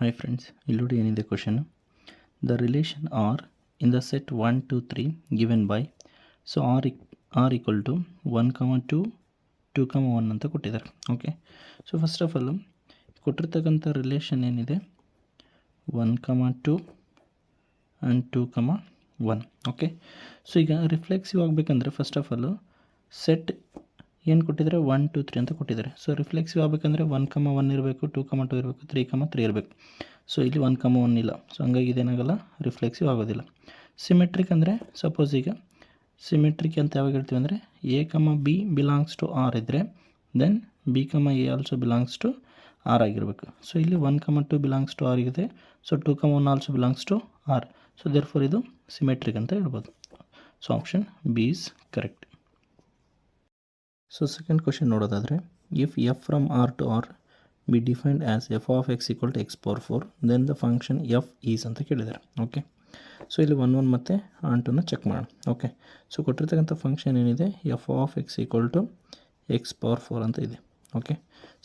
Hi friends, ಇಲ್ಲಿ ನೋಡಿ ಏನಿದೆ question. The relation R in the set 1 2 3 given by so R equal to 1, 2, 1 ಅಂತ ಕೊಟ್ಟಿದ್ದಾರೆ. Okay, so first of all ಕೊಟ್ಟಿರ್ತಕ್ಕಂಥ relation ಏನಿದೆ 1, 2 ಆ್ಯಂಡ್ 2, 1. ಓಕೆ, ಸೊ ಈಗ ರಿಫ್ಲೆಕ್ಸಿವ್ ಆಗಬೇಕಂದ್ರೆ ಫಸ್ಟ್ ಆಫ್ ಆಲ್ ಸೆಟ್ ಏನು ಕೊಟ್ಟಿದ್ದಾರೆ 1 2 3 ಅಂತ ಕೊಟ್ಟಿದ್ದಾರೆ. ಸೊ ರಿಫ್ಲೆಕ್ಸಿವ್ ಆಗಬೇಕಂದ್ರೆ 1, 1 ಇರಬೇಕು, 2, 2 ಇರಬೇಕು, 3, 3 ಇರಬೇಕು. ಸೊ ಇಲ್ಲಿ 1, 1 ಇಲ್ಲ, ಸೊ ಹಂಗಾಗಿ ಇದೇನಾಗಲ್ಲ, ರಿಫ್ಲೆಕ್ಸಿವ್ ಆಗೋದಿಲ್ಲ. ಸಿಮೆಟ್ರಿಕ್ ಅಂದರೆ ಸಪೋಸ್ ಈಗ ಸಿಮೆಟ್ರಿಕ್ ಅಂತ ಯಾವಾಗ ಹೇಳ್ತೀವಿ ಅಂದರೆ a b belongs to R ಇದ್ದರೆ then b a also belongs to R ಆಗಿರಬೇಕು. ಸೊ ಇಲ್ಲಿ 1, 2 ಬಿಲಾಂಗ್ಸ್ ಟು ಆರ್ ಇದೆ, so 2, 1 also belongs to R. So therefore ಇದು ಸಿಮೆಟ್ರಿಕ್ ಅಂತ ಹೇಳ್ಬೋದು. So option B is correct. So second question ನೋಡೋದಾದರೆ, if f from R to R be defined as F of x equal to x power 4 then the function f is ಅಂತ ಕೇಳಿದ್ದಾರೆ. Okay, so ಇಲ್ಲಿ 1 1 ಮತ್ತು ಆಂಟನ್ನು check ಮಾಡೋಣ. Okay, so ಕೊಟ್ಟಿರ್ತಕ್ಕಂಥ function ಏನಿದೆ f of x equal to x power 4 ಅಂತ ಇದೆ. ಓಕೆ,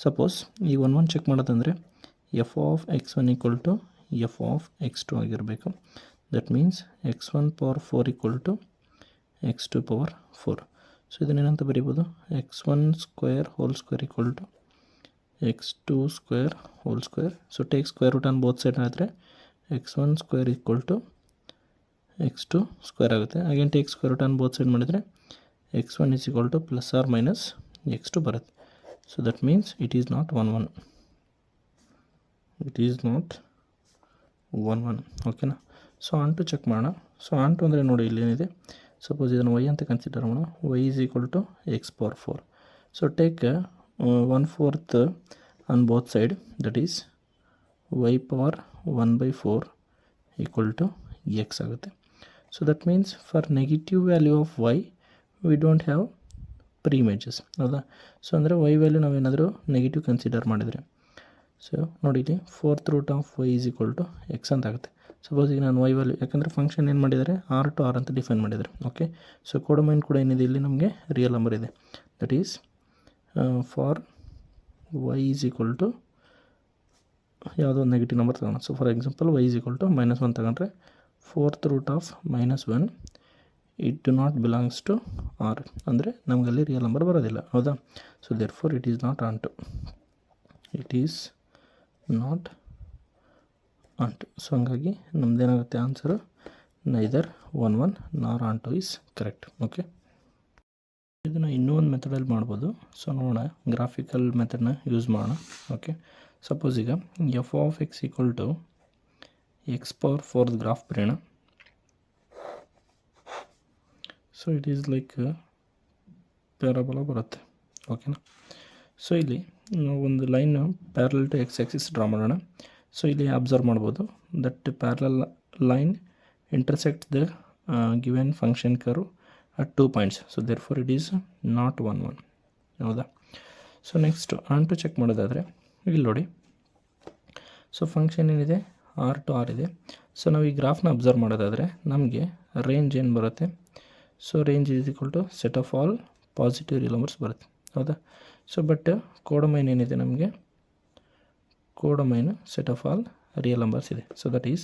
ಸಪೋಸ್ ಈ 1 1 ಚೆಕ್ ಮಾಡೋದಂದರೆ f of x1 equal to f of x2 ಆಗಿರಬೇಕು. That means x1 power 4 equal to x2 power 4. So ಇದನ್ನೇನಂತ ಬರೀಬೋದು, x1 square whole square equal to x2 square whole square. So take square root on both side ಆದರೆ x1 square equal to x2 square ಆಗುತ್ತೆ. Again take square root on both side ಮಾಡಿದರೆ x1 is equal to plus or minus x2 ಬರುತ್ತೆ. So that means it is not 1 1. It is not 1 1. ಓಕೆನಾ. So ಆಂಟು check ಮಾಡೋಣ. So ಆಂಟು ಅಂದರೆ ನೋಡಿ ಇಲ್ಲಿ ಏನಿದೆ, suppose ಇದನ್ನು y ಅಂತ ಕನ್ಸಿಡರ್ ಮಾಡೋಣ. y is equal to x power 4. So take 1/4 on both side, that is y power 1/4 equal to x ಆಗುತ್ತೆ. So that means for negative value of y we don't have pre images, ಹೌದಾ. So ಅಂದರೆ y value ನಾವೇನಾದರೂ negative consider ಮಾಡಿದರೆ, so ನೋಡಿ ಇಲ್ಲಿ 4th root of y is equal to x ಅಂತ ಆಗುತ್ತೆ. Suppose ಈಗ ನಾನು y ವ್ಯಾಲ್ಯೂ, ಯಾಕಂದರೆ ಫಂಕ್ಷನ್ ಏನು ಮಾಡಿದ್ದಾರೆ ಆರ್ ಟು ಆರ್ ಅಂತ ಡಿಫೈನ್ ಮಾಡಿದ್ದಾರೆ. ಓಕೆ, ಸೊ ಕೋಡೊಮೈನ್ ಕೂಡ ಏನಿದೆ ಇಲ್ಲಿ ನಮಗೆ ರಿಯಲ್ ನಂಬರ್ ಇದೆ. That is for y is equal to ಯಾವುದೋ ಒಂದು ನೆಗೆಟಿವ್ ನಂಬರ್ ತಗೋಣ. So for example y is equal to -1 ತಗೊಂಡ್ರೆ 4th root of -1 it do not belongs to R, ಅಂದರೆ ನಮಗಲ್ಲಿ ರಿಯಲ್ ನಂಬರ್ ಬರೋದಿಲ್ಲ, ಹೌದಾ. So therefore it is not onto, it is not on to. So ಹಂಗಾಗಿ ನಮ್ಮದೇನಾಗುತ್ತೆ answer neither 1 1 nor onto is correct. Okay, ಇದನ್ನು ಇನ್ನೂ ಒಂದು ಮೆಥಡಲ್ಲಿ ಮಾಡ್ಬೋದು. ಸೊ ನೋಡೋಣ, ಗ್ರಾಫಿಕಲ್ ಮೆಥಡ್ನ ಯೂಸ್ ಮಾಡೋಣ. ಓಕೆ, ಸಪೋಸ್ ಈಗ f of x equal to x power 4 graph ಬರೆಯೋಣ. So it is like parabola ಬರುತ್ತೆ. ಓಕೆನಾ. ಸೊ ಇಲ್ಲಿ ನಾವು ಒಂದು line parallel to x axis draw ಮಾಡೋಣ. ಸೊ ಇಲ್ಲಿ ಅಬ್ಸರ್ವ್ ಮಾಡ್ಬೋದು that parallel line intersect the given function curve at 2 points. So therefore it is not 1 1, ಹೌದಾ. So next onto check ಮಾಡೋದಾದರೆ ಇಲ್ಲಿ ನೋಡಿ, ಸೊ ಫಂಕ್ಷನ್ ಏನಿದೆ R to R ಇದೆ. So ನಾವು ಈ ಗ್ರಾಫ್ನ ಅಬ್ಸರ್ವ್ ಮಾಡೋದಾದರೆ ನಮಗೆ ರೇಂಜ್ ಏನು ಬರುತ್ತೆ, so range is equal to set of all positive real numbers ಬರುತ್ತೆ, ಹೌದಾ. ಸೊ ಬಟ್ ಕೋಡೊಮೈನ್ ಏನಿದೆ ನಮಗೆ, codomain set of all real numbers ಇದೆ. So that is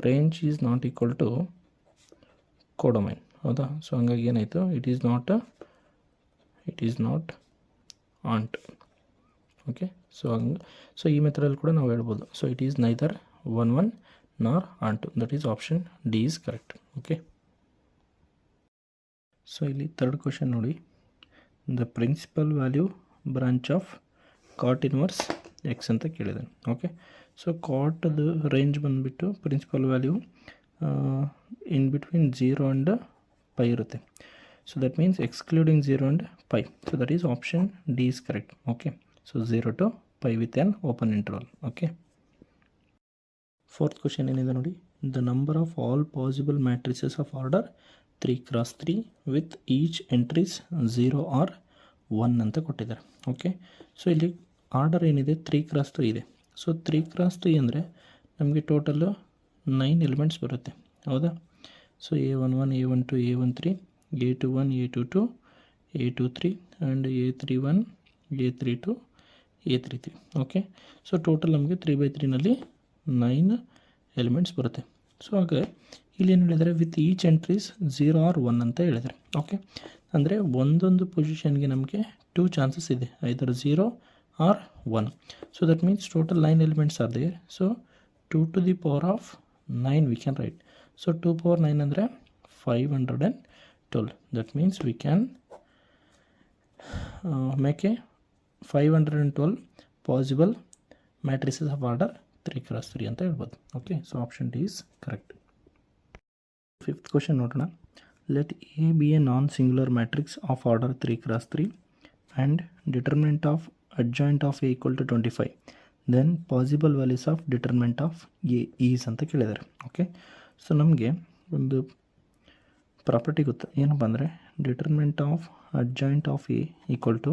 range is not equal to codomain, ಹೌದಾ. ಸೊ ಹಂಗಾಗಿ ಏನಾಯಿತು, it is not onto. Okay, so ಈ ಮೆಥಡಲ್ಲಿ ಕೂಡ ನಾವು ಹೇಳ್ಬೋದು. So it is neither 1 1 nor onto, that is option D is correct. Okay, so ಇಲ್ಲಿ ಥರ್ಡ್ ಕ್ವಶನ್ ನೋಡಿ, the principal value branch of cot inverse x ಅಂತ ಕೇಳಿದ್ದಾನೆ. ಓಕೆ, ಸೊ ಕಾಟದು ರೇಂಜ್ ಬಂದುಬಿಟ್ಟು principal value in between 0 and pi ಇರುತ್ತೆ. So that means excluding 0 and pi. So that is option D is correct. Okay, so 0 to pi with an open interval. Okay, fourth question ಏನಿದೆ ನೋಡಿ, the number of all possible matrices of order 3x3 with each entries 0 or 1 ಅಂತ ಕೊಟ್ಟಿದ್ದಾರೆ. Okay, so ಇಲ್ಲಿ order ಏನಿದೆ 3x3 ಇದೆ. So 3x3 ಅಂದರೆ ನಮಗೆ total 9 elements ಬರುತ್ತೆ, ಹೌದಾ. So A11 A12 A13 A21 A22 A23 and A31 A32 A33. Okay, so total ನಮಗೆ 3/3ನಲ್ಲಿ 9 ಎಲಿಮೆಂಟ್ಸ್ ಬರುತ್ತೆ. ಸೊ ಹಾಗೆ ಇಲ್ಲಿ ಏನು ಹೇಳಿದರೆ ವಿತ್ ಈಚ್ ಎಂಟ್ರೀಸ್ 0 ಆರ್ 1 ಅಂತ ಹೇಳಿದರೆ. ಓಕೆ, ಅಂದರೆ ಒಂದೊಂದು ಪೊಸಿಷನ್ಗೆ ನಮಗೆ 2 ಚಾನ್ಸಸ್ ಇದೆ, either 0 or 1. So that means total 9 elements are there. So 2 to the power of 9 we can write. So 2 power 9 ಅಂದರೆ 512. That means we can make a 512 possible matrices of order 3 cross 3 ಅಂತ ಹೇಳ್ಬೋದು. Okay, so option D is correct. Fifth question ನೋಡೋಣ. Let A be a non singular matrix of order 3 cross 3 and determinant of adjoint of A equal to 25. Then possible values of determinant of A is ಅಂತ ಕೇಳಿದ್ದಾರೆ. Okay, so ನಮಗೆ ಒಂದು property ಗೊತ್ತು, ಏನಪ್ಪ ಅಂದರೆ determinant of adjoint of A equal to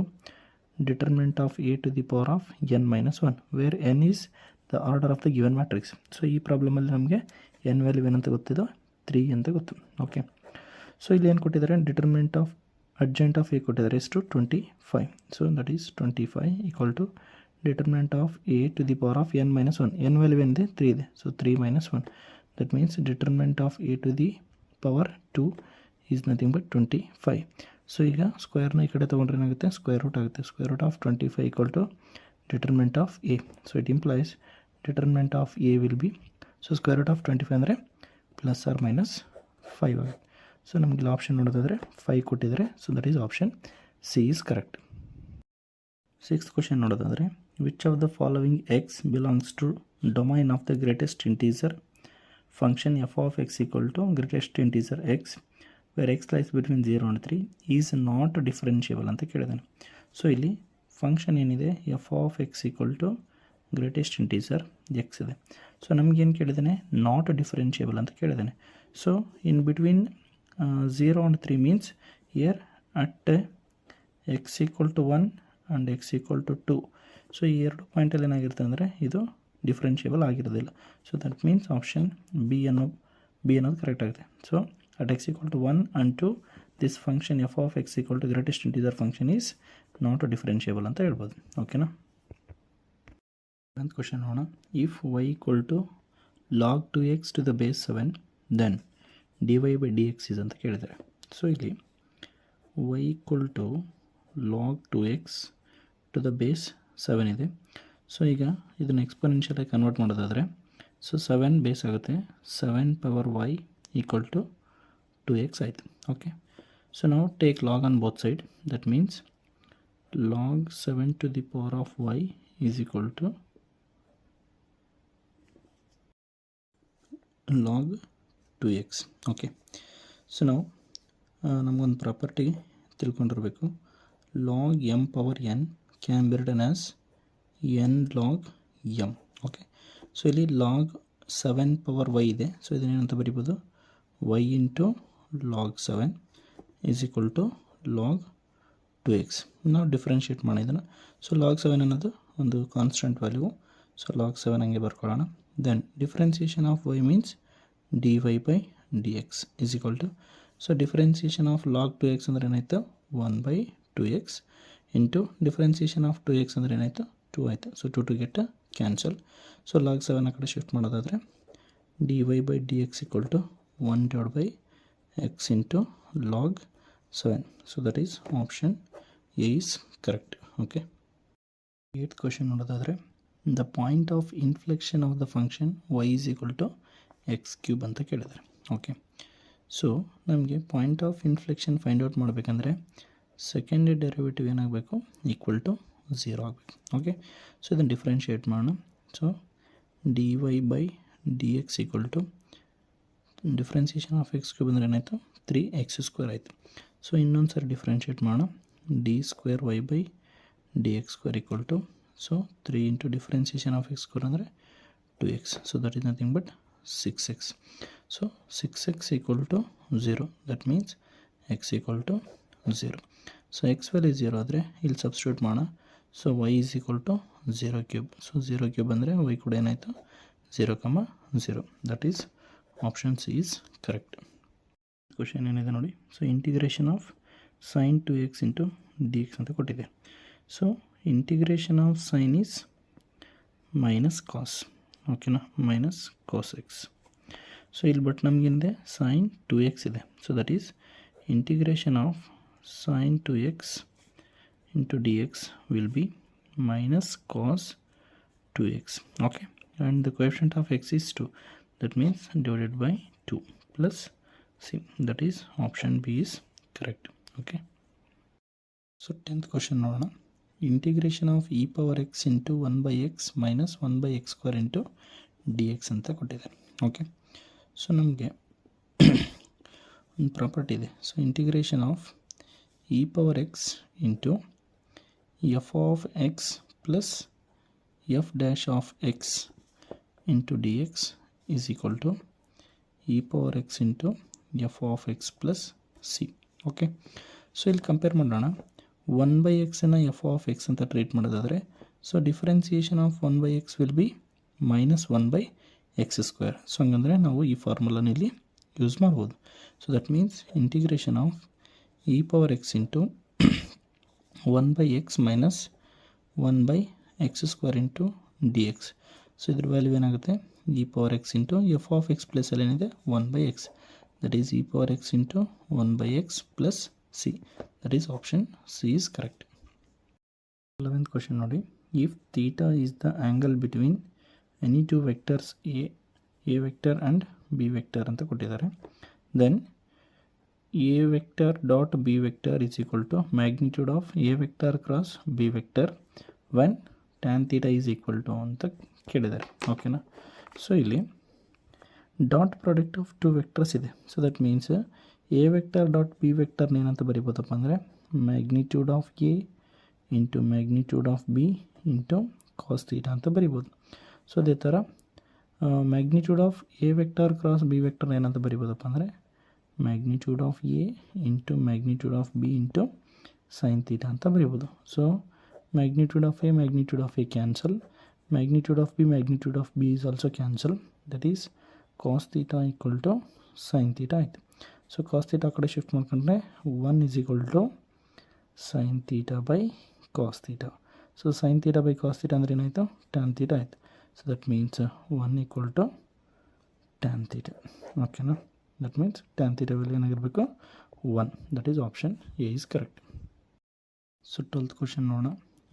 determinant of A to the power of n - 1 where n is the order of the given matrix. So ಈ ಪ್ರಾಬ್ಲಮಲ್ಲಿ ನಮಗೆ n ವ್ಯಾಲ್ಯೂ ಏನಂತ ಗೊತ್ತಿದೆ, 3 ಅಂತ ಗೊತ್ತು. ಓಕೆ, ಸೊ ಇಲ್ಲಿ ಏನು ಕೊಟ್ಟಿದ್ದಾರೆ, determinant of adjoint of A ಕೊಟ್ಟಿದ್ದಾರೆ ಎಷ್ಟು, 25. So that is 25 equal to determinant of A to the power of n - 1. n value ಏನಿದೆ, 3 ಇದೆ. So 3 - 1 that means determinant of A to the power 2 is nothing but 25. So ಈಗ ಸ್ಕ್ವೇರ್ನ ಈ ಕಡೆ ತೊಗೊಂಡ್ರೆ ಏನಾಗುತ್ತೆ, ಸ್ಕ್ವೇರ್ ರೂಟ್ ಆಗುತ್ತೆ. Square root of 25 equal to determinant of A. So it implies determinant of A will be, so square root of 25 ಅಂದರೆ +or -5 ಆಗುತ್ತೆ. So ನಮಗೆ ಆಪ್ಷನ್ ನೋಡೋದಾದರೆ 5 ಕೊಟ್ಟಿದ್ದಾರೆ. So that is option C is correct. Sixth question ನೋಡೋದಾದರೆ, which of the following x belongs to domain of the greatest integer function f of x equal to greatest integer x where x lies between 0 and 3 is not differentiable ಅಂತ ಕೇಳಿದ್ದಾನೆ. So ಇಲ್ಲಿ function ಏನಿದೆ, f of x equal to ಗ್ರೇಟೆಸ್ಟ್ ಇಂಟೀಜರ್ x ಇದೆ. So ನಮಗೇನು ಕೇಳಿದ್ದಾನೆ, not differentiable ಅಂತ ಕೇಳಿದ್ದಾನೆ. So in between 0 and 3 means here at x equal to 1 and x equal to 2. So ಈ ಎರಡು ಪಾಯಿಂಟಲ್ಲಿ ಏನಾಗಿರುತ್ತೆ ಅಂದರೆ ಇದು ಡಿಫ್ರೆನ್ಷಿಯಬಲ್ ಆಗಿರೋದಿಲ್ಲ. So that means option B ಅನ್ನೋದು ಕರೆಕ್ಟ್ ಆಗುತ್ತೆ. So at x equal to 1 and 2 this function f of x equal to ಗ್ರೇಟೆಸ್ಟ್ integer function is not differentiable ಅಂತ ಹೇಳ್ಬೋದು. ಓಕೆನಾ. ಒಂದು ಕ್ವಶನ್ ನೋಡೋಣ. If y equal to log 2x to the base 7 then dy by dx is ಅಂತ ಕೇಳಿದ್ದಾರೆ. So ಇಲ್ಲಿ y equal to log 2x to the base 7 ಇದೆ. ಸೊ ಈಗ ಇದನ್ನು ಎಕ್ಸ್ಪೋನೆನ್ಷಿಯಲಾಗಿ ಕನ್ವರ್ಟ್ ಮಾಡೋದಾದರೆ, ಸೊ 7 ಬೇಸ್ ಆಗುತ್ತೆ, 7 power y equal to 2x ಆಯಿತು. ಓಕೆ, ಸೊ ನಾವು take log on both side. That means log 7 to the power of y is equal to log 2x. Okay, so ನಾವು ನಮಗೊಂದು property ತಿಳ್ಕೊಂಡಿರಬೇಕು. log m power n can be written as n log m. Okay, so ಇಲ್ಲಿ log 7 power y ಇದೆ. So ಇದನ್ನೇನಂತ ಬರಿಬೋದು, y into log 7 is equal to log 2x. ನಾವು differentiate ಮಾಡಿದ್ದನ್ನು. So log 7 ಅನ್ನೋದು ಒಂದು ಕಾನ್ಸ್ಟೆಂಟ್ ವ್ಯಾಲ್ಯೂ. ಸೊ log 7 ಹಂಗೆ ಬರ್ಕೊಳ್ಳೋಣ. Then differentiation of y means dy by dx is equal to, so differentiation of log 2x ಅಂದರೆ ಏನಾಯಿತು, 1/2x into differentiation of 2x ಅಂದರೆ ಏನಾಯಿತು, 2 ಆಯಿತು. So 2 get cancel. So log 7 ಆ ಕಡೆ ಶಿಫ್ಟ್ ಮಾಡೋದಾದರೆ dy by dx equal to 1/x into log 7. So that is option A is correct. Okay, 8th question ನೋಡೋದಾದರೆ, the point of inflection of the function y is equal to x³ ಅಂತ ಕೇಳಿದ್ದಾರೆ. Okay, so ನಮಗೆ point of inflection find out ಮಾಡಬೇಕಂದ್ರೆ second derivative ಏನಾಗಬೇಕು, equal to 0 ಆಗಬೇಕು. Okay, so ಇದನ್ನು differentiate ಮಾಡೋಣ. So dy by dx equal to differentiation of x³ ಅಂದರೆ ಏನಾಯಿತು, 3x² ಆಯಿತು. ಸೊ ಇನ್ನೊಂದು ಸರಿ ಡಿಫ್ರೆನ್ಷಿಯೇಟ್ ಮಾಡೋಣ. d² y by dx² equal to, so 3 into differentiation of x² ಅಂದರೆ 2x. So that is nothing but 6x. So 6x equal to 0. That means x equal to 0. So x value 0 ಆದರೆ ಇಲ್ಲಿ substitute ಮಾಡೋಣ. So y is equal to 0³. So 0³ ಅಂದರೆ y ಕೂಡ ಏನಾಯಿತು, 0,0. That is option C is correct. Question ಏನಿದೆ ನೋಡಿ. So integration of sin 2x into dx ಅಂತ ಕೊಟ್ಟಿದೆ. So integration of sine is minus cos. ಓಕೆನಾ, ಮೈನಸ್ ಕಾಸ್ ಎಕ್ಸ್. ಸೊ ಇಲ್ಲಿ but ನಮಗಿಂದೆ ಸೈನ್ 2x ಇದೆ. So that is integration of sine 2x into dx will be minus cos 2x. Okay, and the coefficient of x is 2, that means divided by 2 plus c, that is option B is correct. Okay, so 10th question ನೋಡೋಣ. Integration of e power x into 1 by x minus 1 by x square into dx ಅಂತ ಕೊಟ್ಟಿದೆ. Okay, so ನಮಗೆ ಒಂದು property ಇದೆ. So integration of e power x into f of x plus f dash of x into dx is equal to e power x into f of x plus c. Okay, so ಇಲ್ಲಿ compare ಮಾಡೋಣ. 1 by x ಅನ್ನು f of x ಅಂತ treat ಮಾಡೋದಾದರೆ, so differentiation of 1 by x will be minus 1 by x square. So ಹಂಗಂದರೆ ನಾವು ಈ ಫಾರ್ಮುಲಾನ ಇಲ್ಲಿ ಯೂಸ್ ಮಾಡ್ಬೋದು. So that means integration of e power x into 1 by x minus 1 by x square into d x. So ಇದ್ರ value ಏನಾಗುತ್ತೆ, e power x into f of X plus ಅಲ್ಲಿ ಏನಿದೆ 1 by x, that is e power x into 1 by x plus C, that is option C is correct. 11th question ನೋಡಿ. If theta is the angle between any two vectors A vector and B vector ಅಂತ ಕೊಟ್ಟಿದ್ದಾರೆ, then a vector dot b vector is equal to magnitude of a vector cross b vector when tan theta is equal to ಅಂತ ಕೇಳಿದ್ದಾರೆ. ಓಕೆನಾ, so ಇಲ್ಲಿ dot product of two vectors ಇದೆ. So that means A vector dot B ವೆಕ್ಟರ್ನ ಏನಂತ ಬರಿಬೋದಪ್ಪ ಅಂದರೆ magnitude of A into magnitude of B into cos theta ಅಂತ ಬರಿಬೋದು. ಸೊ ಅದೇ ಥರ magnitude of A vector cross B vector ಏನಂತ ಬರಿಬೋದಪ್ಪ ಅಂದರೆ magnitude of A into magnitude of B into sine theta ಅಂತ ಬರಿಬೋದು. So magnitude of A cancel, magnitude of B is also cancel, that is cos theta equal to sine theta ಆಯಿತು. So cos theta ಕಡೆ shift ಮಾಡ್ಕೊಂಡ್ರೆ 1 is equal to sine theta by cos theta. So sine theta by cos theta ಅಂದರೆ ಏನಾಯಿತು, tan theta ಆಯಿತು. So that means 1 equal to tan theta. ಓಕೆನಾ, that means tan theta value ಏನಾಗಿರಬೇಕು 1, that is option A is correct. So 12th question ನೋಡೋಣ.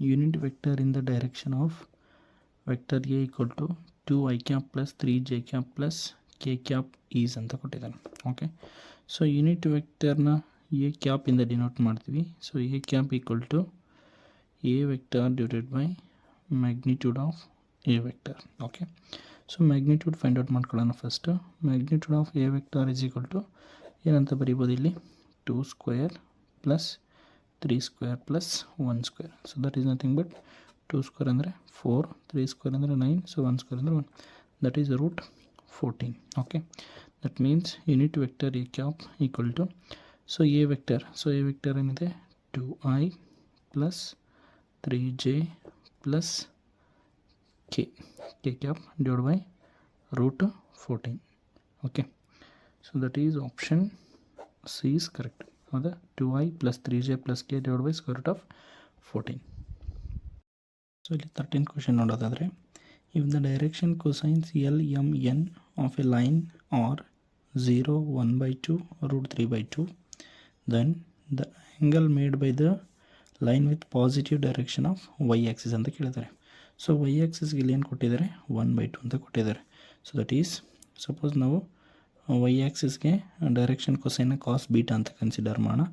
Unit vector in the direction of vector A equal to 2i cap plus 3j cap plus k cap is ಅಂತ ಕೊಟ್ಟಿದ್ದಾನೆ. Okay, so unit ವೆಕ್ಟರ್ನ A cap ಇಂದ denote ಮಾಡ್ತೀವಿ. So A cap equal to A vector divided by magnitude of A vector. Okay, so magnitude find out ಮಾಡ್ಕೊಳ್ಳೋಣ. First magnitude of A vector is equal to ಏನಂತ ಬರೀಬೋದು ಇಲ್ಲಿ 2 square plus 3 square plus 1 square. So that is nothing but 2 square ಅಂದರೆ 4, 3 square ಅಂದರೆ 9, so 1 square ಅಂದರೆ 1, that is root 14. Okay, that means unit vector A cap equal to, so A vector ಏನಿದೆ 2i plus 3j plus k cap divided by root 14. Okay, so that is option C is correct. Or the 2i plus 3j plus k divided by square root of 14. So ಇಲ್ಲಿ 13th question ನೋಡೋದಾದರೆ, if the direction cosines L, M, N of a line are 0, 1 by 2, root 3 by 2, then the angle made by the line with positive direction of y axis ಅಂತ ಕೇಳಿದ್ದಾರೆ. So Y ಆಕ್ಸಿಸ್ಗೆ ಇಲ್ಲಿ ಏನು ಕೊಟ್ಟಿದ್ದಾರೆ 1/2 ಅಂತ ಕೊಟ್ಟಿದ್ದಾರೆ. So that is suppose ನಾವು y ಆಕ್ಸಿಸ್ಗೆ direction ಕೊಸೈನ ಕಾಸ್ ಬೀಟಾ ಅಂತ ಕನ್ಸಿಡರ್ ಮಾಡೋಣ.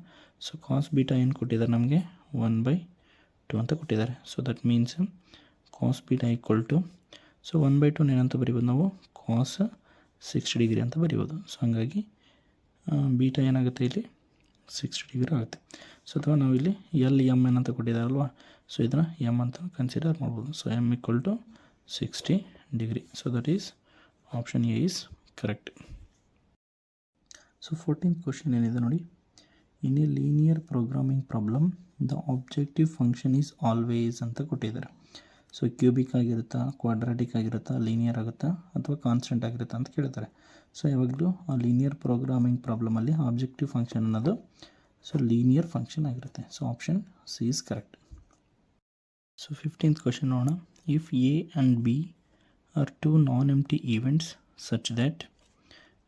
ಸೊ ಕಾಸ್ ಬೀಟಾ ಏನು ಕೊಟ್ಟಿದ್ದಾರೆ ನಮಗೆ 1/2 ಅಂತ ಕೊಟ್ಟಿದ್ದಾರೆ. So that means cos beta equal to, so 1/2 ಏನಂತ ಬರಿಬೋದು ನಾವು ಕಾಸ್ 60 ಡಿಗ್ರಿ ಅಂತ ಬರಿಬೋದು. ಸೊ ಹಾಗಾಗಿ ಬೀಟಾ ಏನಾಗುತ್ತೆ ಇಲ್ಲಿ 60 ಡಿಗ್ರಿ ಆಗುತ್ತೆ. ಸೊ ಅಥವಾ ನಾವಿಲ್ಲಿ ಎಲ್ ಎಮ್ ಏನಂತ ಕೊಟ್ಟಿದ್ದಾರಲ್ವ, ಸೊ ಇದನ್ನು ಎಮ್ ಅಂತ ಕನ್ಸಿಡರ್ ಮಾಡ್ಬೋದು. So M equal to 60 degree. So that is option A is correct. So 14th question ಏನಿದೆ ನೋಡಿ. In a linear programming problem the objective function is always ಅಂತ ಕೊಟ್ಟಿದ್ದಾರೆ. ಸೊ ಕ್ಯೂಬಿಕ್ ಆಗಿರುತ್ತಾ, ಕ್ವಾಡ್ರಾಟಿಕ್ ಆಗಿರುತ್ತಾ, linear ಆಗುತ್ತಾ ಅಥವಾ ಕಾನ್ಸ್ಟೆಂಟ್ ಆಗಿರುತ್ತಾ ಅಂತ ಕೇಳ್ತಾರೆ. ಸೊ ಯಾವಾಗಲೂ ಆ ಲೀನಿಯರ್ ಪ್ರೋಗ್ರಾಮಿಂಗ್ ಪ್ರಾಬ್ಲಮಲ್ಲಿ ಆಬ್ಜೆಕ್ಟಿವ್ ಫಂಕ್ಷನ್ ಅನ್ನೋದು ಸೊ ಲೀನಿಯರ್ ಫಂಕ್ಷನ್ ಆಗಿರುತ್ತೆ. So option C is correct. So 15th question ನೋಡೋಣ. If A and B are two non-empty events such that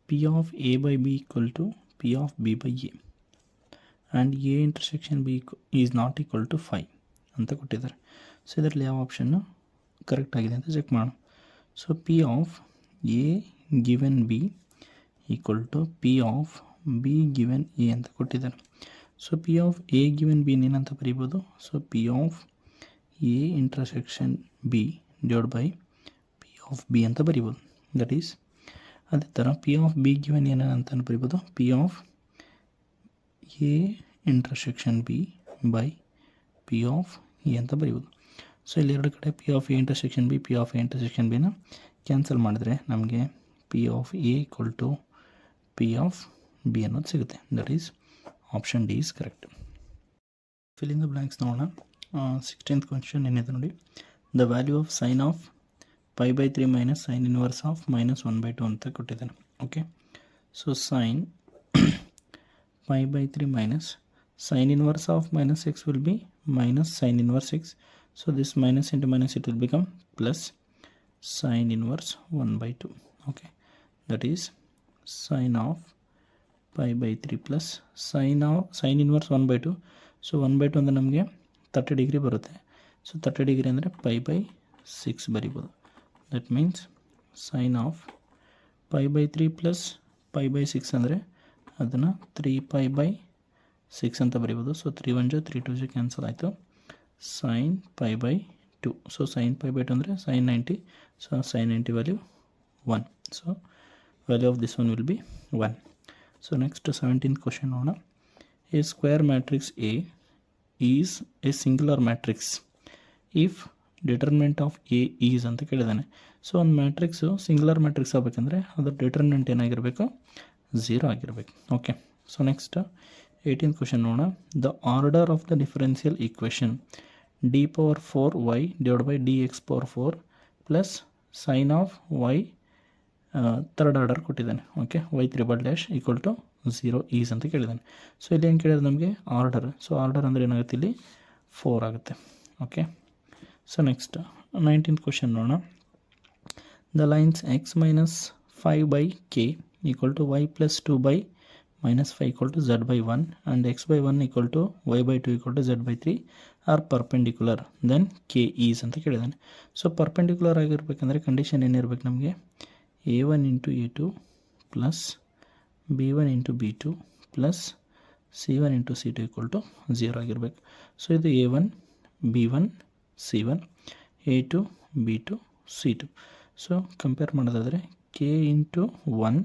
P of A by B equal to P of B by A and A intersection B is not equal to 5 ಅಂತ ಕೊಟ್ಟಿದ್ದಾರೆ. So ಇದರಲ್ಲಿ ಯಾವ option correct ಆಗಿದೆ ಅಂತ check ಮಾಡೋಣ. So P of A given B equal to P of B given A ಅಂತ ಕೊಟ್ಟಿದ್ದಾರೆ. So P of A given B ಏನಂತ ಬರೀಬೋದು? So P of A intersection B divided by P of B ಅಂತ ಬರೀಬೋದು. That is ಅದೇ ಥರ P of B given ಏನಂತ ಬರೀಬೋದು? P of A intersection B by P of A ಅಂತ ಬರೀಬೋದು. So ಇಲ್ಲಿ ಎರಡು ಕಡೆ P of A intersection B, P of A intersection Bನ ಕ್ಯಾನ್ಸಲ್ ಮಾಡಿದ್ರೆ ನಮಗೆ P of A equal to P of B ಅನ್ನೋದು ಸಿಗುತ್ತೆ. That is option D is correct. Fill in the blanks ನೋಡೋಣ. 16th ಕ್ವೆಶ್ಚನ್ ಏನಿದೆ ನೋಡಿ. The value of sine of pi by 3 minus sine inverse of minus 1/2 ಅಂತ ಕೊಟ್ಟಿದ್ದಾನೆ. Okay, so sine pi by 3 minus sin inverse of minus x will be minus sin inverse x. So this minus into minus it will become plus sin inverse 1/2. Okay, that is sin of pi by 3 plus sin inverse 1/2. So 1/2 ಅಂದರೆ ನಮಗೆ 30 degree ಬರುತ್ತೆ. So 30 degree ಅಂದರೆ pi by 6 ಬರಿಬೋದು. That means sin of pi by 3 plus pi by 6 ಅಂದರೆ ಅದನ್ನು 3 pi by 6 ಅಂತ ಬರೀಬೋದು. So 3 1 3 2 cancel ಆಯಿತು. sin pi by 2. So sin pi by 2 ಅಂದರೆ sin 90. So sin 90 value 1. So value of this one will be 1. So next 17th question ನೋಡೋಣ. A square matrix A is A singular matrix if determinant of A is ಅಂತ ಕೇಳಿದ್ದಾನೆ. So ಒಂದು matrix singular matrix ಆಗಬೇಕಂದ್ರೆ ಅದರ determinant ಏನಾಗಿರಬೇಕು? 0 ಆಗಿರಬೇಕು. Okay, so next 18th question ನೋಡೋಣ. The order of the differential equation d power 4y divide by d x power 4 plus sine of y third order ಕೊಟ್ಟಿದ್ದಾನೆ. Okay, y3 equal to 0 is ಅಂತ ಕೇಳಿದ್ದಾನೆ. So ಇಲ್ಲಿ ಏನು ಕೇಳಿದ್ರೆ ನಮಗೆ order. So order ಅಂದರೆ ಏನಾಗುತ್ತೆ? ಇಲ್ಲಿ 4 ಆಗುತ್ತೆ. Okay, so next 19th question ನೋಡೋಣ. The lines x minus 5 by k equal to y plus 2 by minus 5 equal to z by 1 and x by 1 equal to y by 2 equal to z by 3 are perpendicular, then k is ಅಂತ ಕೇಳಿದಾನೆ. So perpendicular ಆಗಿರ್ಬೇಕಂದ್ರೆ condition ಏನಿರ್ಬೇಕು ನಮಗೆ? a1 into a2 plus b1 into b2 plus c1 into c2 equal to 0 ಆಗಿರ್ಬೇಕು. So ಇದು a1 b1 c1 a2 b2 c2. So compare ಮಾಡೋದಾದರೆ k into 1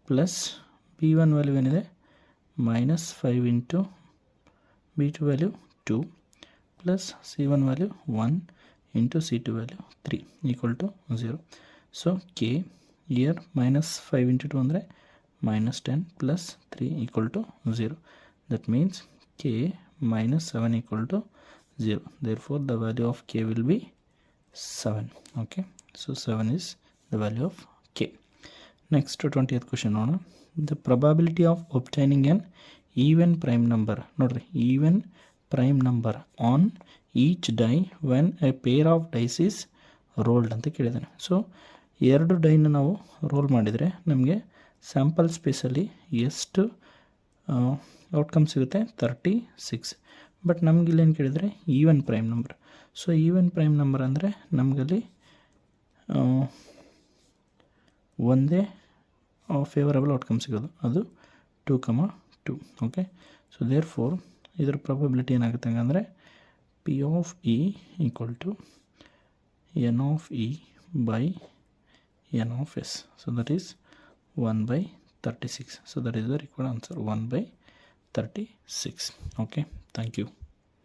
plus b1 value ಏನಿದೆ? Minus 5 into b2 value 2 plus c1 value 1 into c2 value 3 equal to 0. So K here minus 5 into 2 ಅಂದರೆ minus 10 plus 3 equal to 0. That means K minus 7 equal to 0. Therefore the value of K will be 7. Okay, so 7 is the value of K. Next 20th question ನೋಡೋಣ. The probability of obtaining an even prime number. ನೋಡಿರಿ, even prime number on each die when a pair of dice is rolled ಅಂತ ಕೇಳಿದ್ದಾನೆ. So 2 ಡೈನ ನಾವು roll ಮಾಡಿದರೆ ನಮಗೆ sample ಸ್ಪೇಸಲ್ಲಿ ಎಷ್ಟು outcome ಸಿಗುತ್ತೆ? 36. But ನಮಗಿಲ್ಲಿ ಏನು ಕೇಳಿದರೆ even prime number. So even prime number ಅಂದರೆ ನಮಗಲ್ಲಿ ಒಂದೇ ಫೇವರಬಲ್ ಔಟ್ಕಮ್ ಸಿಗೋದು, ಅದು 2, 2. ಓಕೆ, ಸೊ ದೇರ್ ಫೋರ್ ಇದರ ಪ್ರೊಬಬಿಲಿಟಿ ಏನಾಗುತ್ತೆ ಹಂಗಂದರೆ P of E equal to N of E by N of S. So that is 1/36. So that is the required answer, 1/36. Okay, thank you.